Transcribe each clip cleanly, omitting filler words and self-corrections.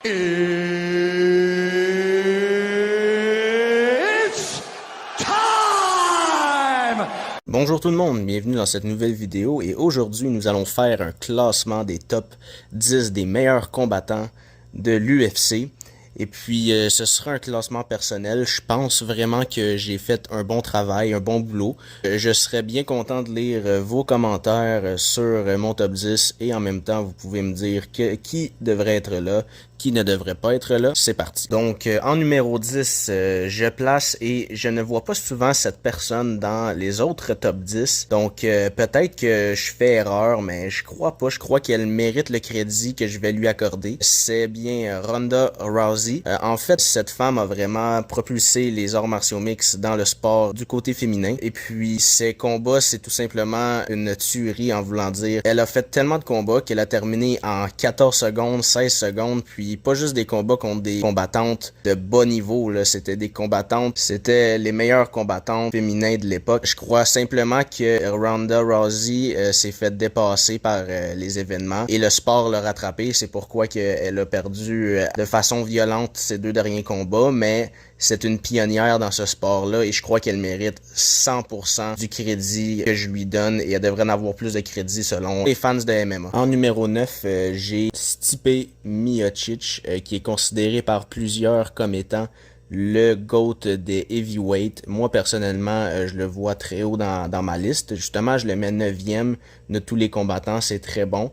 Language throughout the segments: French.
It's time! Bonjour tout le monde, bienvenue dans cette nouvelle vidéo et aujourd'hui nous allons faire un classement des top 10 des meilleurs combattants de l'UFC. Et puis ce sera un classement personnel, je pense vraiment que j'ai fait un bon travail, un bon boulot. Je serais bien content de lire vos commentaires sur mon top 10 et en même temps vous pouvez me dire qui devrait être là, qui ne devrait pas être là. C'est parti. Donc en numéro 10, je place et je ne vois pas souvent cette personne dans les autres top 10. Donc peut-être que je fais erreur, mais je crois pas. Je crois qu'elle mérite le crédit que je vais lui accorder. C'est bien Ronda Rousey. En fait, cette femme a vraiment propulsé les arts martiaux mixtes dans le sport du côté féminin. Et puis ses combats, c'est tout simplement une tuerie en voulant dire. Elle a fait tellement de combats qu'elle a terminé en 14 secondes, 16 secondes, puis pas juste des combats contre des combattantes de bas niveau, là, c'était des combattantes, c'était les meilleures combattantes féminines de l'époque. Je crois simplement que Ronda Rousey s'est fait dépasser par les événements et le sport l'a rattrapé, c'est pourquoi qu'elle a perdu de façon violente ses deux derniers combats, mais c'est une pionnière dans ce sport-là et je crois qu'elle mérite 100% du crédit que je lui donne et elle devrait en avoir plus de crédit selon les fans de MMA. En numéro 9, j'ai Stipe Miocic qui est considéré par plusieurs comme étant le GOAT des heavyweight. Moi, personnellement, je le vois très haut dans ma liste. Justement, je le mets 9e de tous les combattants. C'est très bon.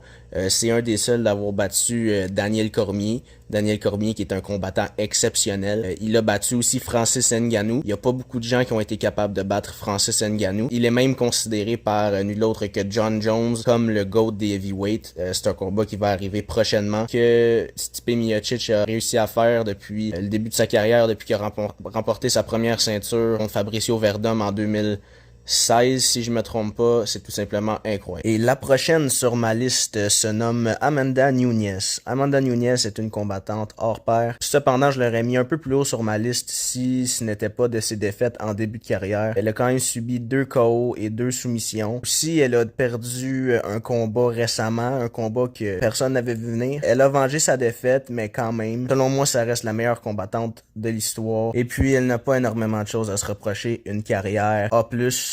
C'est un des seuls d'avoir battu Daniel Cormier. Daniel Cormier qui est un combattant exceptionnel. Il a battu aussi Francis Ngannou. Il n'y a pas beaucoup de gens qui ont été capables de battre Francis Ngannou. Il est même considéré par nul autre que John Jones comme le GOAT des heavyweight. C'est un combat qui va arriver prochainement que Stipe Miocic a réussi à faire depuis le début de sa carrière, depuis qu'il a remporté sa première ceinture contre Fabricio Werdum en 2016, si je me trompe pas. C'est tout simplement incroyable. Et la prochaine sur ma liste se nomme Amanda Nunes. Amanda Nunes est une combattante hors pair. Cependant, je l'aurais mis un peu plus haut sur ma liste si ce n'était pas de ses défaites en début de carrière. Elle a quand même subi 2 KO et 2 soumissions. Aussi, elle a perdu un combat récemment, un combat que personne n'avait vu venir. Elle a vengé sa défaite, mais quand même, selon moi, ça reste la meilleure combattante de l'histoire. Et puis, elle n'a pas énormément de choses à se reprocher. Une carrière A+,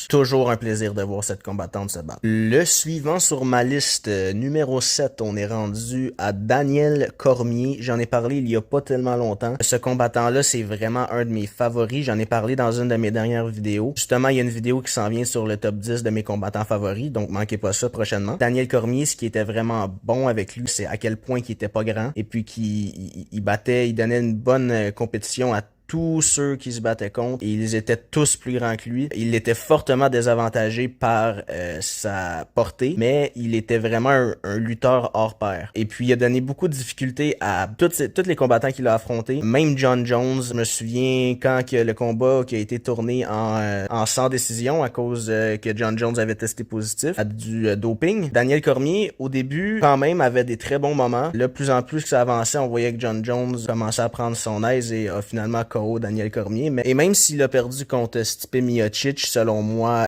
toujours un plaisir de voir cette combattante se battre. Le suivant sur ma liste, numéro 7, on est rendu à Daniel Cormier. J'en ai parlé il y a pas tellement longtemps. Ce combattant-là, c'est vraiment un de mes favoris. J'en ai parlé dans une de mes dernières vidéos. Justement, il y a une vidéo qui s'en vient sur le top 10 de mes combattants favoris, donc manquez pas ça prochainement. Daniel Cormier, ce qui était vraiment bon avec lui, c'est à quel point il était pas grand et puis qu'il battait, il donnait une bonne compétition à tous ceux qui se battaient contre, et ils étaient tous plus grands que lui. Il était fortement désavantagé par sa portée, mais il était vraiment un lutteur hors pair. Et puis il a donné beaucoup de difficultés à tous les combattants qu'il a affrontés. Même John Jones, je me souviens quand que le combat qui a été tourné en sans décision à cause que John Jones avait testé positif à du doping. Daniel Cormier, au début, quand même, avait des très bons moments. Là, plus en plus que ça avançait, on voyait que John Jones commençait à prendre son aise et a finalement KO Daniel Cormier. Et même s'il a perdu contre Stipe Miocic, selon moi,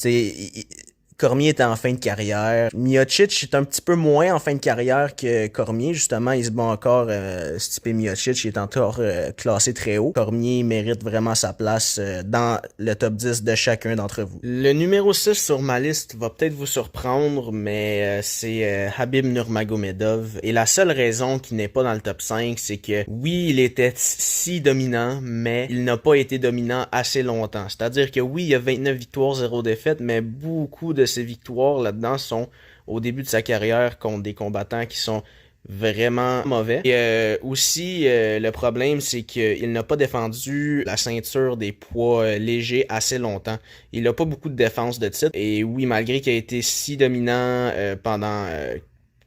Cormier était en fin de carrière. Miocic est un petit peu moins en fin de carrière que Cormier. Justement, il se bat encore. Stipe Miocic il est encore classé très haut. Cormier mérite vraiment sa place dans le top 10 de chacun d'entre vous. Le numéro 6 sur ma liste va peut-être vous surprendre, mais c'est Khabib Nurmagomedov. Et la seule raison qu'il n'est pas dans le top 5, c'est que oui, il était si dominant, mais il n'a pas été dominant assez longtemps. C'est-à-dire que oui, il y a 29 victoires, 0 défaites, mais beaucoup de ses victoires là-dedans sont au début de sa carrière contre des combattants qui sont vraiment mauvais. Et aussi, le problème, c'est qu'il n'a pas défendu la ceinture des poids légers assez longtemps. Il n'a pas beaucoup de défense de titre. Et oui, malgré qu'il a été si dominant pendant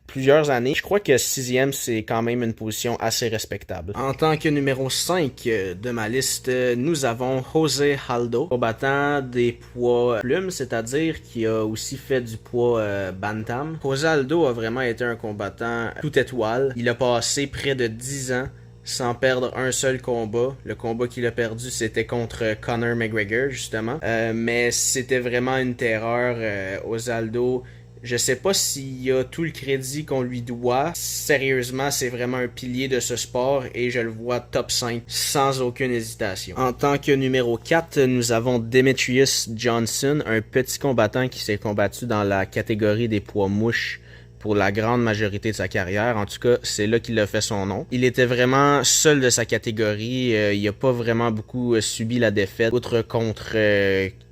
plusieurs années, je crois que 6e, c'est quand même une position assez respectable. En tant que numéro 5 de ma liste, nous avons José Aldo, combattant des poids plumes, c'est-à-dire qui a aussi fait du poids bantam. José Aldo a vraiment été un combattant tout étoile. Il a passé près de 10 ans sans perdre un seul combat. Le combat qu'il a perdu, c'était contre Conor McGregor, justement. Mais c'était vraiment une terreur. José Aldo, Je sais pas s'il y a tout le crédit qu'on lui doit. Sérieusement, c'est vraiment un pilier de ce sport et je le vois top 5 sans aucune hésitation. En tant que numéro 4, nous avons Demetrius Johnson, un petit combattant qui s'est combattu dans la catégorie des poids mouches pour la grande majorité de sa carrière. En tout cas, c'est là qu'il a fait son nom. Il était vraiment seul de sa catégorie. Il a pas vraiment beaucoup subi la défaite, outre contre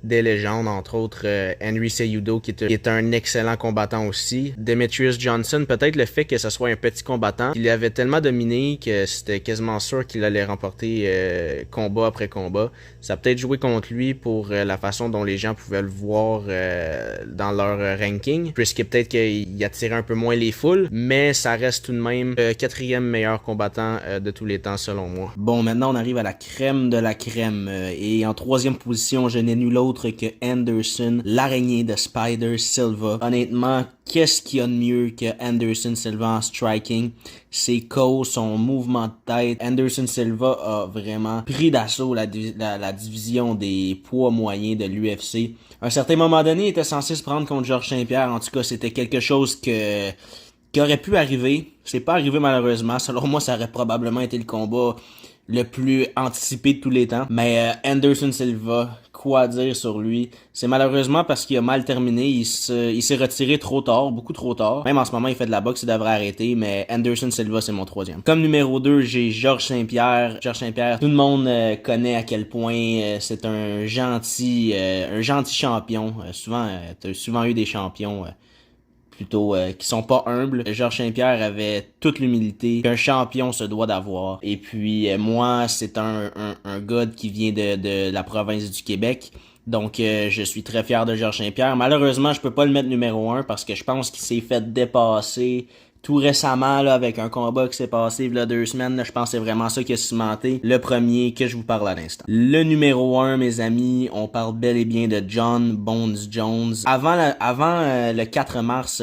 des légendes, entre autres Henry Cejudo, qui est un excellent combattant aussi. Demetrius Johnson, peut-être le fait que ce soit un petit combattant, il avait tellement dominé que c'était quasiment sûr qu'il allait remporter combat après combat. Ça a peut-être joué contre lui pour la façon dont les gens pouvaient le voir dans leur ranking, puisque peut-être qu'il attirait un peu moins les foules, mais ça reste tout de même le 4e meilleur combattant de tous les temps selon moi. Bon, maintenant on arrive à la crème de la crème, et en 3e position, je n'ai nul autre que Anderson, l'araignée de Spider Silva. Honnêtement, qu'est-ce qu'il y a de mieux que Anderson Silva en striking? Ses coups, son mouvement de tête. Anderson Silva a vraiment pris d'assaut la division des poids moyens de l'UFC. À un certain moment donné, il était censé se prendre contre Georges Saint-Pierre. En tout cas, c'était quelque chose qui aurait pu arriver. C'est pas arrivé malheureusement. Selon moi, ça aurait probablement été le combat le plus anticipé de tous les temps. Mais Anderson Silva, quoi dire sur lui? C'est malheureusement parce qu'il a mal terminé. Il s'est retiré trop tard, beaucoup trop tard. Même en ce moment, il fait de la boxe, il devrait arrêter. Mais Anderson Silva, c'est mon 3e. Comme numéro 2, j'ai Georges Saint-Pierre. Georges Saint-Pierre, tout le monde connaît à quel point c'est un gentil champion. T'as souvent eu des champions plutôt qui sont pas humbles. Georges Saint-Pierre avait toute l'humilité qu'un champion se doit d'avoir. Et puis moi, c'est un gars qui vient de la province du Québec. Donc je suis très fier de Georges Saint-Pierre. Malheureusement, je peux pas le mettre numéro 1 parce que je pense qu'il s'est fait dépasser tout récemment là, avec un combat qui s'est passé il y a 2 semaines. Là, je pense que c'est vraiment ça qui a cimenté le premier que je vous parle à l'instant. Le numéro 1, mes amis, on parle bel et bien de Jon Bones Jones. Avant le 4 mars,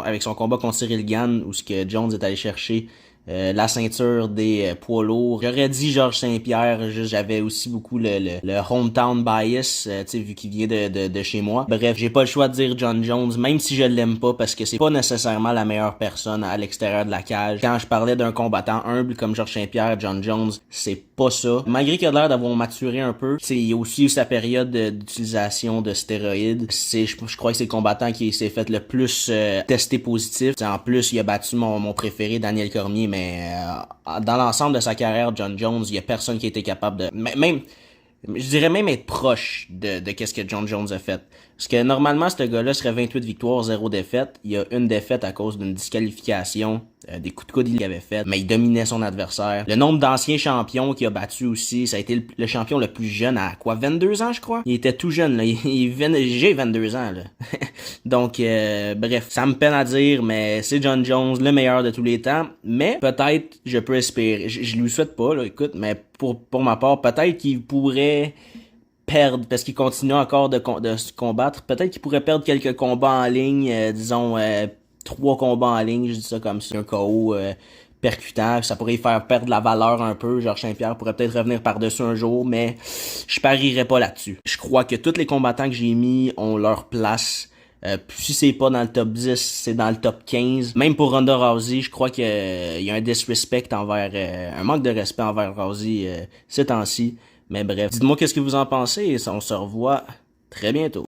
avec son combat contre Cyril Gane, où ce que Jones est allé chercher la ceinture des poids lourds. J'aurais dit Georges Saint-Pierre, j'avais aussi beaucoup le hometown bias, tu sais, vu qu'il vient de chez moi. Bref, j'ai pas le choix de dire Jon Jones, même si je l'aime pas, parce que c'est pas nécessairement la meilleure personne à l'extérieur de la cage. Quand je parlais d'un combattant humble comme Georges Saint-Pierre, Jon Jones, c'est pas ça. Malgré qu'il a l'air d'avoir maturé un peu, il y a aussi eu sa période d'utilisation de stéroïdes. Je crois que c'est le combattant qui s'est fait le plus testé positif. T'sais, en plus, il a battu mon préféré, Daniel Cormier, mais dans l'ensemble de sa carrière, Jon Jones, il y a personne qui a été capable de... Même, je dirais même être proche de qu'est-ce que Jon Jones a fait. Parce que normalement, ce gars-là serait 28 victoires, 0 défaite. Il y a une défaite à cause d'une disqualification, des coups de coude qu'il avait fait, mais il dominait son adversaire. Le nombre d'anciens champions qu'il a battu aussi, ça a été le champion le plus jeune à quoi, 22 ans, je crois? Il était tout jeune, là. J'ai 22 ans, là. Donc, bref, ça me peine à dire, mais c'est Jon Jones, le meilleur de tous les temps. Mais peut-être, je peux espérer, je lui souhaite pas, là, écoute, mais pour ma part, peut-être qu'il pourrait perdre, parce qu'il continue encore de se combattre, peut-être qu'il pourrait perdre quelques combats en ligne, disons 3 combats en ligne, je dis ça comme ça, un KO percutant, ça pourrait y faire perdre la valeur un peu. Georges Saint-Pierre pourrait peut-être revenir par-dessus un jour, mais je parierais pas là-dessus. Je crois que tous les combattants que j'ai mis ont leur place. Si c'est pas dans le top 10, c'est dans le top 15. Même pour Ronda Rousey, je crois qu'il y a un disrespect un manque de respect envers Rousey ces temps-ci. Mais bref, dites-moi qu'est-ce que vous en pensez et on se revoit très bientôt.